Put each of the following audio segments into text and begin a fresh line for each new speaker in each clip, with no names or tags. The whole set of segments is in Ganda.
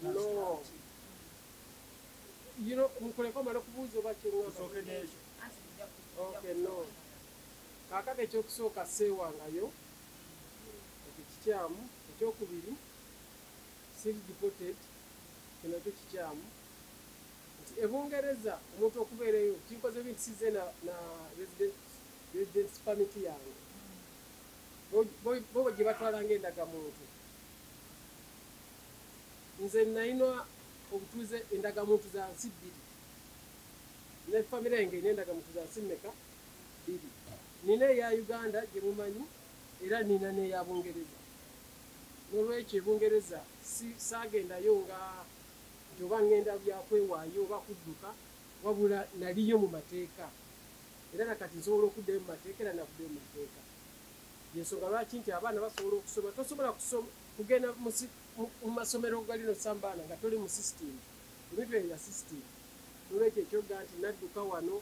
No. You know, mukoleko mala kubuuza oba kyengamba. Okay, no. Kakaka ekyokusooka seewangayo ekikyamu, ekyokubiri still deported kino kyo kikyamu nti ebungereza omuntu okubeerayo kinkoze bintu size na residence permit yange bo gye batwalanga endagamuntu nze nalina obutuuze endagamuntu za nsi bbiri ne famire yange ina endagamuntu za nsi mmeka bbiri nina eya Uganda gye mumanyi era nina n'eya Bungereza n'olwekyo ebungereza saagendayo nga nti oba ngenda byakwewaayo oba kudduka wabula naliyo mu mateeka era nakati nsobola okuddayo mu mateeka era nakuddayo mu mateeka yensonga lwaki nti abaana basobola okusoma tosobola kugenda mu masomero gali nosambaana nga toli mu sisitimu ebintu ebya sisitimu n'olwekyo ekyoga nti nadduka wano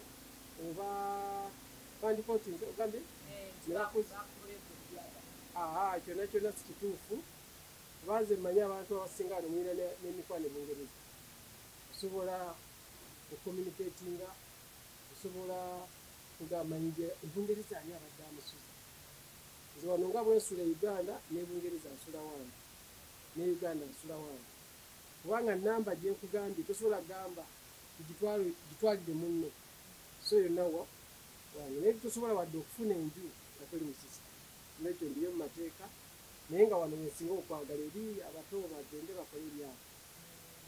oba bandikoti ogambye kyonna kyonna si kituufu banze mmanyi abantu abasinga wano mulina n'emikwano ebungereza osobola okucommunicatinga osobola kugamba nje ebungereza ani abadde amusuza nze wano nga bwensula Uganda n'ebungereza nsula wange ne Uganda nsula wange kubanga namba gye nkugambye tosobola kugamba gitwalire munno so yonna wange naye tosobola wadde okufuna enju nga toli mu sisi nekyo ndiyo mu mateeka naye nga wano wensinga okwagala eri abato bagende bakole ebyabo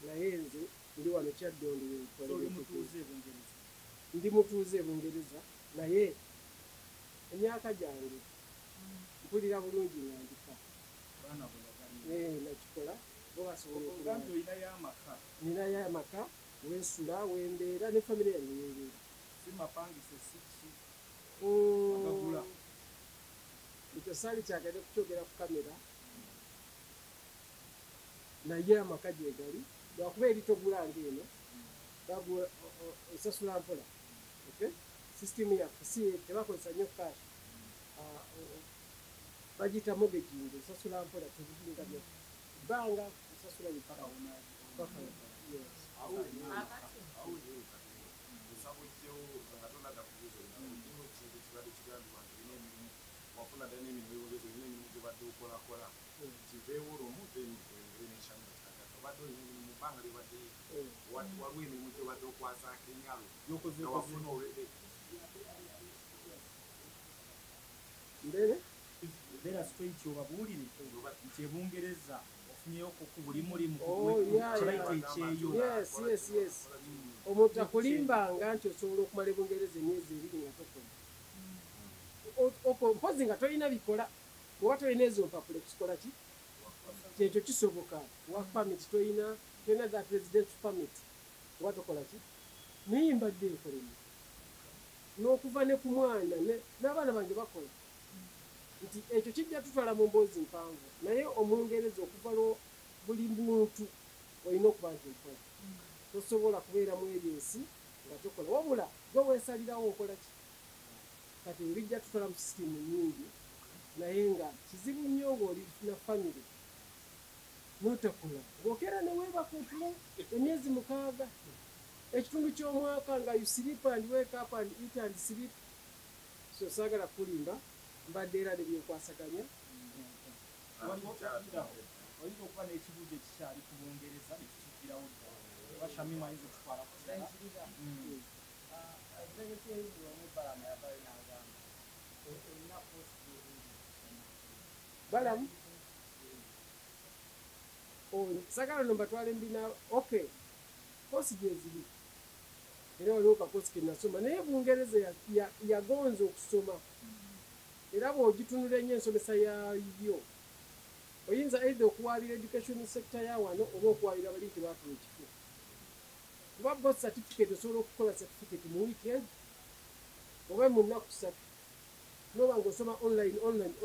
naye nze ndi wano Kyaddondo ndi mutuuze ebungereza naye emyaka gyange mpulira bulungi nga ndika nakikola bo basobola ninayo amaka wensula wembeera ne famire yange yembeera ekyo saali kyagenda kukyogera ku kamera naye amaka gye gali lwakuba eri togulanga eno osasula mpola sisitimu yaffe si tebakozesa nnyo kash bagiyita mortgaging osasula mpola tebiginga byo bbanga osasula bipaka
Beera straight obabuulire nti ebungereza ofunyeyo ku buli mulimu ekyeyo.
Yes. Omuntu akulimbanga nti osobola okumala ebungereza emyezi 2 nga tokola mpozi nga tolina bikola oba tolina ezo mpapula ekikola ki kyekyo kisoboka work permit tolina that resident permit oba tokola ki naye mbadde nkolemu n'okuva ne ku mwana n'abaana bange bakola nti ekyo kijja tutwala mu mboozi mpanvu naye omungereza okuva buli muntu olina okuba nti okola tosobola kubeera mu ebyesi nga tokola wabula gwe weesalirawo okola ki kati olijja tutwala mu sisitimu nyingi naye nga kizibu nnyo ng'oli na famire n'otakola ng'okeera ne weebaka otulo emyezi 6 ekitundu ky'omwaka nga you sleep and wake up and eat and sleep so saagala kulimba mbadde era nebyenkwasaganya
oyinza okuba n'ekibuuzo ekikyali ku bungereza nekikijjirawo oba Shamima ayinza okutwala
balamu sagala no mbatwale mbina okay kosi gyeziri era waliwo kakosi kenasoma naye bungereza yagonza okusoma era bw'ogitunula ennyo ensomesa yayo oyinza eitha okuwabira education sector ya wano oba okuwabira bali nti baafuna ekifo kuba both certificate osobola okukola certificate mu weekend oba mu nnaku 3 noba ng'osoma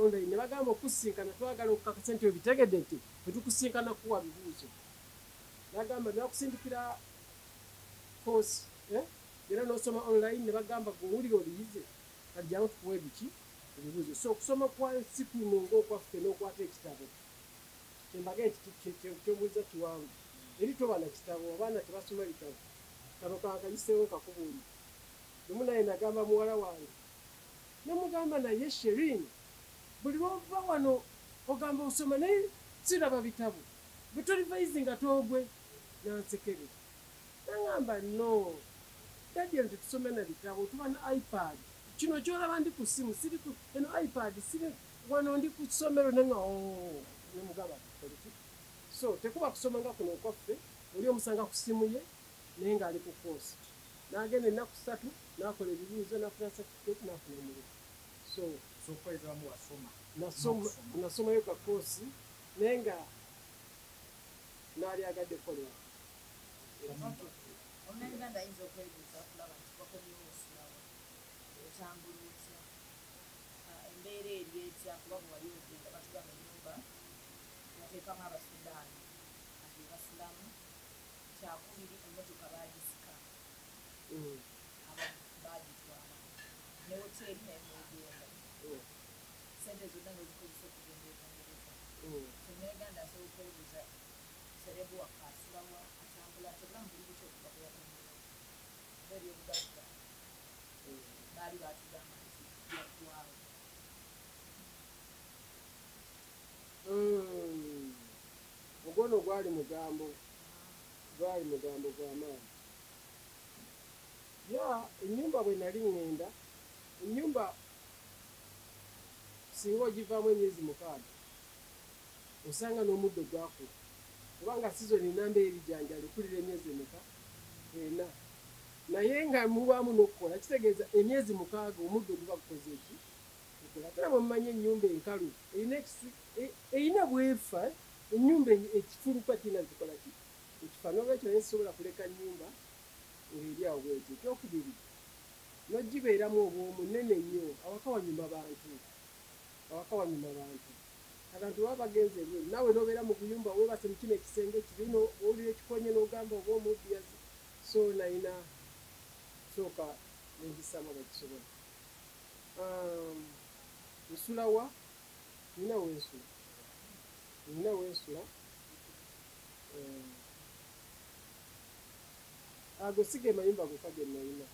online ne bagamba okusinkana twagala okukakasa nti obitegedde nti tetukusinkana kuwa bibuuzo nagamba nakusindikira course era n'osoma online ne bagamba gwewulire obiyize kajjamu tukuwa ebiki ebibuuzo so okusoma kwa si kuno ng'okwaffe n'okwata ekitabo kyembage nti kyombuliza kiwanvu eri toba na kitabo abaana tebasoma bitabo kano kankayiseewo kakubuuli lumu naye nagamba muwala wange namugamba naye Sherin buli lwova wano ogamba osoma naye siraba bitabo bitolivaizi nga togwe nansekere nangamba no daddy nti tusome na bitabo tuba na iPad kino kyolaba ndi ku simu siri ku eno iPad siri wano ndi ku ssomero nenga nemugamba so tekuba kusoma nga kuno okwaffe oli omusanga ku simu ye naye ng'ali ku koosi n'agenda ennaku 3 n'akola ebibuuzo n'afuna certificate n'afuna omulimu so nasomayo ka koosi naye nga naali agadde kolera
Omuganda ayinza okwebuuza okulaba nti wakomyewo osulawo otambula otya embeera eri etya kuba bwe wali ogenda batugamba ennyumba yateekamu abasudaani ate basulamu kyakubiri emmotoka baagisika baagitwala ne woteeri naye mwegenda sente zonna ngaozikozesa okugenda ekongereza omuganda asobola okwebuuza serebu wakaasulawa atambula atobulamu buli butya okuba bweyakomyewo ebyobugagga baali baatugamba nti yaggwawo
ogwono gwali mugambo gw'amaanyi ya ennyumba bwe nali ŋŋenda ennyumba singa ogivaamu emyezi 6 osanga n'omuddo gwakula kubanga sizoni namba ebijanjalo kulira emyezi 4 naye nga mubaamu n'okukola kitegeeza emyezi 6 omuddo guba gukoze eki ate nabwe mumanyi ennyumba enkalu erina bwefa ennyumba ekifuluka kirina zikola ki ekifa n'olwekyo naye sisobola kuleka nnyumba ng'eri awo bwekyo ekyokubiri n'ogibeeramu obwomu nnene nnyo awaka wanyuma bantu abantu baba bagenze ebweru naawe n'obeera mu kuyumba weebase mu kino ekisenge kirino owulira ekikonye n'ogamba oba omuddiyazi so nayina sooka nengisama bakisobola nsulawa nina wensula ago sige mayumba gokka ge nayina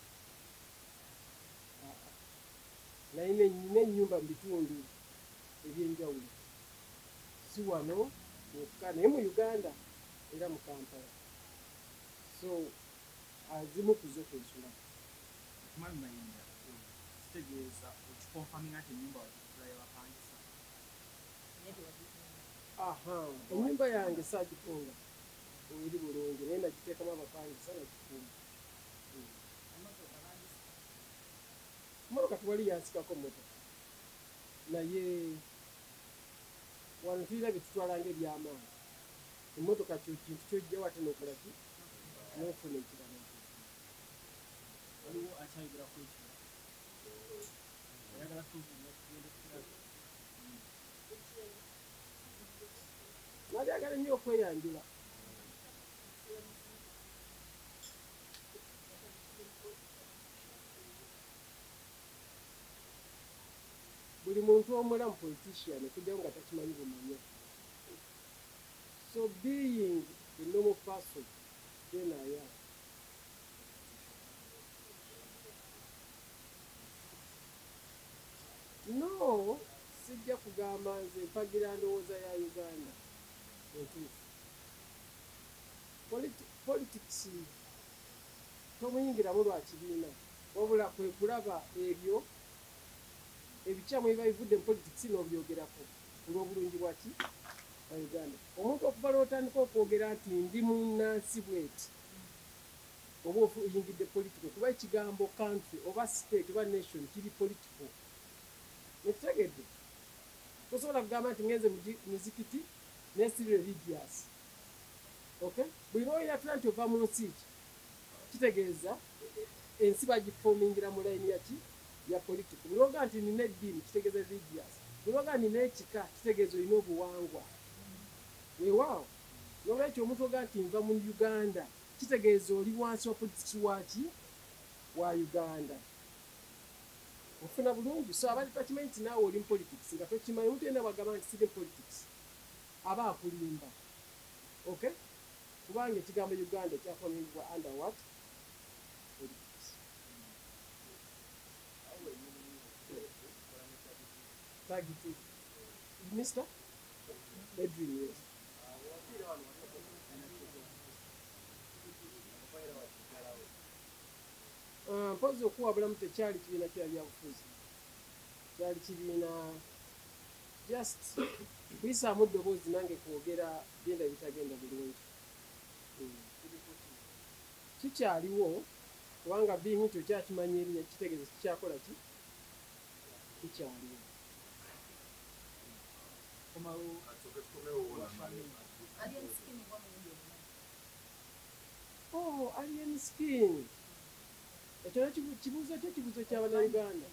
nayina ennyumba mu bitundu ebyenjawulo si wano wokka naye mu Uganda era mu Kampala so azimu kuzo kwensula
Mami Mayinja kitegeeza okikonfaminga nti ennyumba wagitula yabapangisa
ennyumba yange saagifunga eri bulungi naye nagiteekamu abapangisa nagifunga motoka tewali yansikako motoka naye wano tulina byetutwala ng'ebyamaanyi emmotoka kyo kintu kyojja wate n'okola ki n'ofuna ekirala
waliwo akyayogeraku ekirala ayagala tugenda kugenda kukiraga
naali agala nnyo okweyanjula buli muntu omulamu politician okujjawo nga takimanyi bumanyi so being a normal person then I am no sijja kugamba nze mpagira ndowooza ya Uganda entuufu politics tomuyingiramu lwa kibiina wabula kwe kulaba ebyo ebikyamu ebiba bivudde mu politics n'obyogerako olw'obulungi bwaki bwa Uganda omuntu okuva lwotandika okwogera nti ndi munnansi bweti oba oyingidde political kuba ekigambo country oba state oba nation kiri political nekitegedde tosobola kugamba nti ngenze muzikiti nesi religious okay buli lwoyatula nti ova mu nsi ki kitegeeza ensi bagifomingira mu layini yaki ya political buli lwoga nti nina eddiini kitegeeza religious buli lwoga nina ekika kitegeeza olina obuwangwa weewaawo n'olwekyo omuntu oga nti nva mu Uganda kitegeeza oli wansi wa politics waki wa Uganda kufuna bulungi. So abali takimanyi nti naawe oli mu politics nga tokimanyi. Omuntu yenna bwagamba nti siri mu politics aba akulimba. Okay? Kubanga ekigambo Uganda kyakomebwa under what? Politics. Targeted. Mr. Edwin, yes. Mpozi okuwabulamu tekyali kibiina kya byabufuzi. Kyali kibiina just kuyisaamu eddoboozi nange kwogera genda bitagenda bulungi. Kikyaliwo kubanga bingi nti okyakimanyi erinnya kitegeeza kikyakola ki? Kikyaliwo. Oh, Alien Skin. Ekyo kibuuzo kyo kibuuzo ky'Abannayuganda.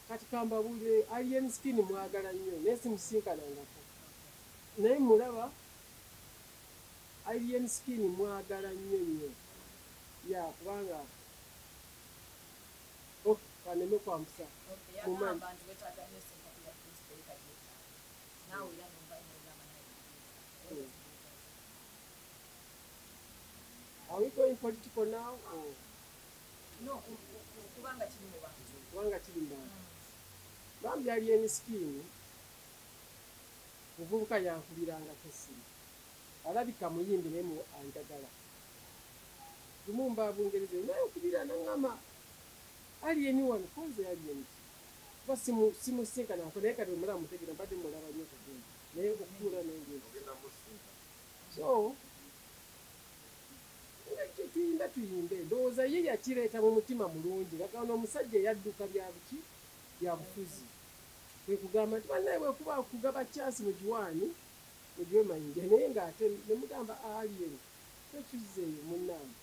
Kati kambabule Alien Skin mwagala nnyo naye simusinkanangako. Naye mulaba Alien Skin mwagala nnyo. Ya kubanga kaneme kwambusa. Are we going political now? Or?
No, kubanga kiri mu bantu.
Kubanga kiri mu bantu. Bambi Alien Skin muvubuka yankuliranga kesiri. Alabika muyimbi naye mu anjagala. Lumumba Bungereza naye okubira nangama Alien wano konze Alien. Basi simusinkana nako naye kati omulaba mutegeera mbadde mulaba nnyo kugenda. Naye okutuula n'engendo. So tuyimbe ndowooza ye yakireeta mu mutima mulungi gakano omusajja yadduka byabuki byabufuzi kwe kugamba nti bannaye bwekuba kugaba chansi mu Juwani mugiwe Mayinja naye ng'ate ne mugamba Alien tekizeeyo munnange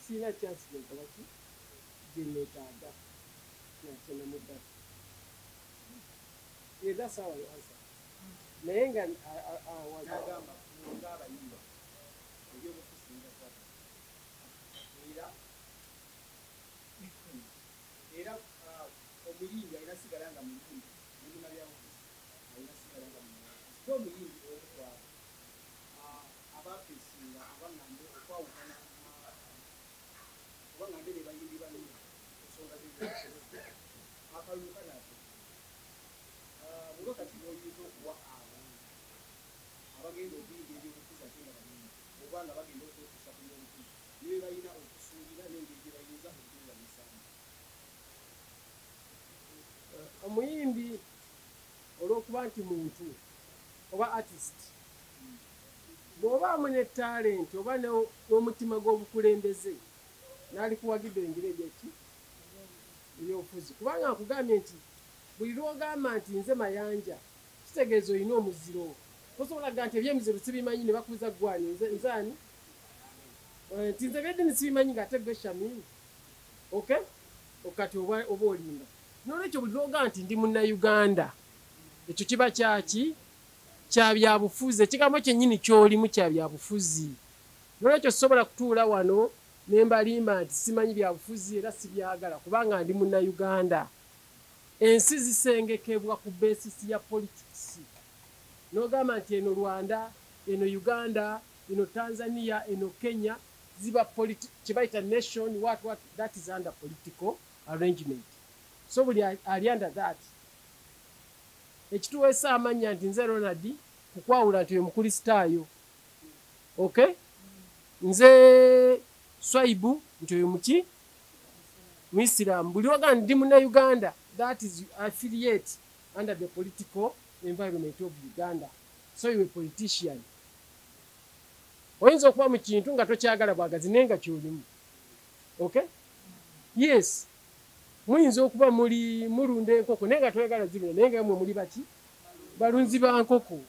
siina chansi gyenkola ki gyenneetaaga nate namuddako. Yeah, that's how I answer. Naye nga
nagamba ng'abayimba era omuyimbi alina sigala nga muyimbi nebina byabufuzi alina sigala nga muyimbi so omuyimbi omukwabo abafeesinga abangambe okwawukana abangambe ne bayimbi banne ensonga z'ebyabufuzi akaluluka nate muba kati boyinza okuwa abo abagenda okuyimba ebyobufuzi ate nga bayimbi oba nga bagenda okwetuusa ku byobufuzi nibe balina okusuubira n'engeri gye bayinza okubeeramisamu.
Omuyimbi olw'okuba nti muntu oba artist bw'obaamu ne talent oba n'omutima gw'obukulembeze n'alikuwagidde engeri egyeki ebyobufuzi kubanga nkugambye nti buli lw'ogamba nti nze Mayanja kitegeeza olina omuziro. Tosobola kugaa nti ebyemiziro sibimanyi ne bakubuza gwani nzaani nti nze byedini sibimanyi ng'ate gwe Shamim. Okay? Okati oba olimba. N'olwekyo buli lw'ogamba nti ndi Munnayuganda ekyo kiba kyaki kya byabufuzi. Ekigambo kyennyini ky'olimu kya byabufuzi. N'olwekyo sisobola kutuula wano ne mbalimba nti simanyi byabufuzi era sibyagala kubanga ndi Munnayuganda. Ensi zisengekebwa ku besisi ya politics. N'ogamba nti eno Rwanda, eno Uganda, eno Tanzania, eno Kenya ziba kibayita nation what that is under political arrangement. So buli ali under that. Ekituweesa amanya nti nze Ronald kukwawula nti omukristaayo. Okay? Nze Swaibu nti oyo muki Muisiramu. Buli lw'ogamba ndi Munnayuganda, that is affiliate under the political environment of Uganda. So you're a politician. Oyinza okuba mu kintu nga tokyagala bwagazi naye nga kyolimu. Okay? Yes. Muyinza okuba mulunda enkoko naye nga toyagala zirunda naye nga mwe muli baki balunzi ba nkoko.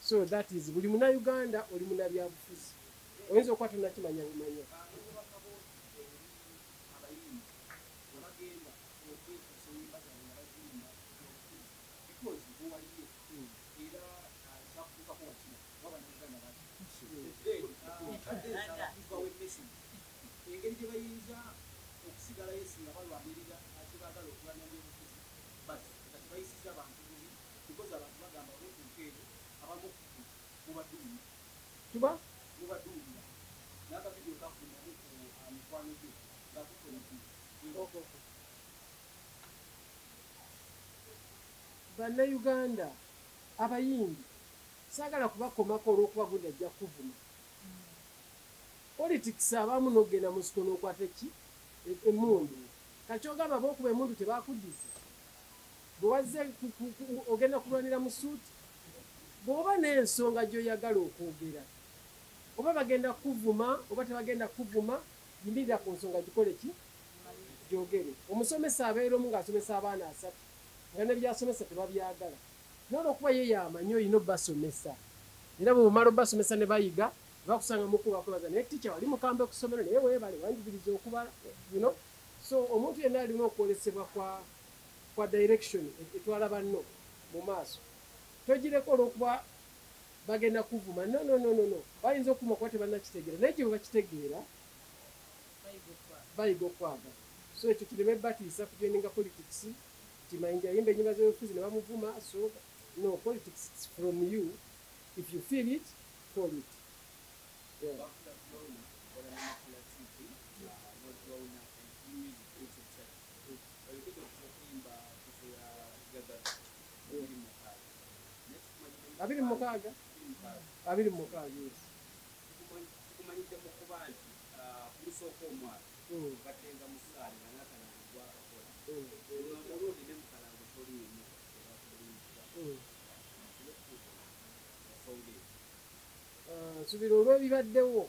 So that is buli Munnayuganda oli munnabyabufuzi. Oyinza okuba tonnakimanya manya.
engeri gye bayinza okusigala yesinga balwanira
tuba bannayuganda abayimbi saagala kubakomako olw'okuba gundi ajja kuvuma politics abamu nogenda mu siko n'okwata eki emmundu kati ogamba bookuba emmundu tebakuddiza bwe wazze ogenda kulwanira mu suuti bw'oba n'ensonga gy'oyagala okwogera oba bagenda kuvuma oba tebagenda kuvuma yimbirira ku nsonga gikole ki gyogere omusomesa abeera omu ng'asomesa abaana 3 nga ne byasomesa tebabyagala n'olwokuba ye yamanyi olina obbasomesa era bw'omala obbasomesa ne bayiga bakusanga mukubakwebaza naye ticca wali mukambe ku ssomero naye weebale wanjigiriza okubala so omuntu yenna alina okwolesebwa kwa direction etwala banno mu maaso togireko olw'okuba bagenda kuvuma no bayinza okuvuma kuba tebannakitegeera naye gye bwe bakitegeera bayiga okwagala so ekyo kireme batiisa kugendinga politics ti Mayinja yimba ennyimba z'obufuzi ne bamuvuma so no politics from you if you feel it call it yeah. Abiri mukaaga yes.
Kumanyite mu kuba nti kulusooka omwaka batenga mu ssaali nga n'akalango gwakakola olwodi ne mukalango toliimu
nsubira olw'ebibaddewo